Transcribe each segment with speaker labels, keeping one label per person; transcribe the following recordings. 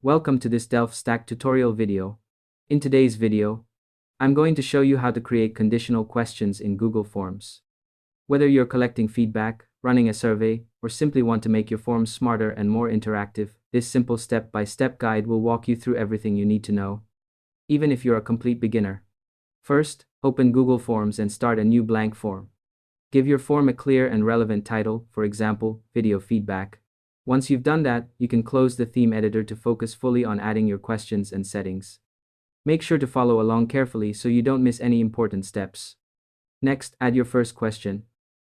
Speaker 1: Welcome to this Delph Stack tutorial video. In today's video, I'm going to show you how to create conditional questions in Google Forms. Whether you're collecting feedback, running a survey, or simply want to make your forms smarter and more interactive, this simple step-by-step guide will walk you through everything you need to know, even if you're a complete beginner. First, open Google Forms and start a new blank form. Give your form a clear and relevant title, for example, Video Feedback. Once you've done that, you can close the theme editor to focus fully on adding your questions and settings. Make sure to follow along carefully so you don't miss any important steps. Next, add your first question.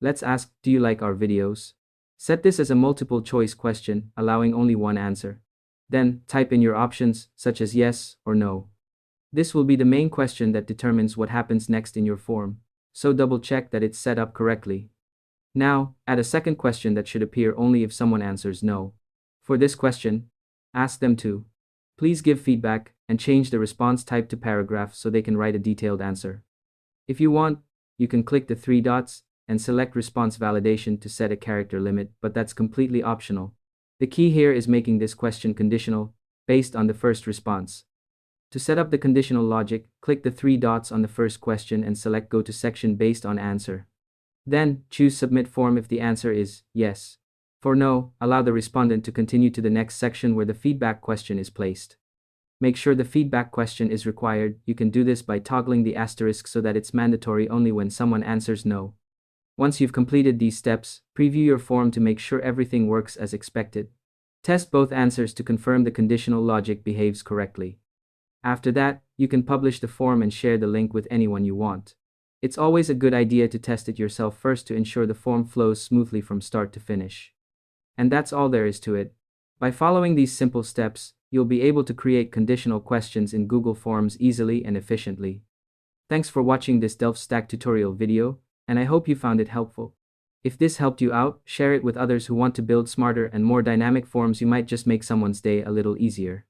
Speaker 1: Let's ask, do you like our videos? Set this as a multiple choice question, allowing only one answer. Then, type in your options, such as yes or no. This will be the main question that determines what happens next in your form, so double check that it's set up correctly. Now, add a second question that should appear only if someone answers no. For this question, ask them to please give feedback and change the response type to paragraph so they can write a detailed answer. If you want, you can click the three dots and select response validation to set a character limit, but that's completely optional. The key here is making this question conditional, based on the first response. To set up the conditional logic, click the three dots on the first question and select Go to section based on answer. Then, choose Submit Form if the answer is yes. For no, allow the respondent to continue to the next section where the feedback question is placed. Make sure the feedback question is required. You can do this by toggling the asterisk so that it's mandatory only when someone answers no. Once you've completed these steps, preview your form to make sure everything works as expected. Test both answers to confirm the conditional logic behaves correctly. After that, you can publish the form and share the link with anyone you want. It's always a good idea to test it yourself first to ensure the form flows smoothly from start to finish. And that's all there is to it. By following these simple steps, you'll be able to create conditional questions in Google Forms easily and efficiently. Thanks for watching this Delph Stack tutorial video, and I hope you found it helpful. If this helped you out, share it with others who want to build smarter and more dynamic forms. You might just make someone's day a little easier.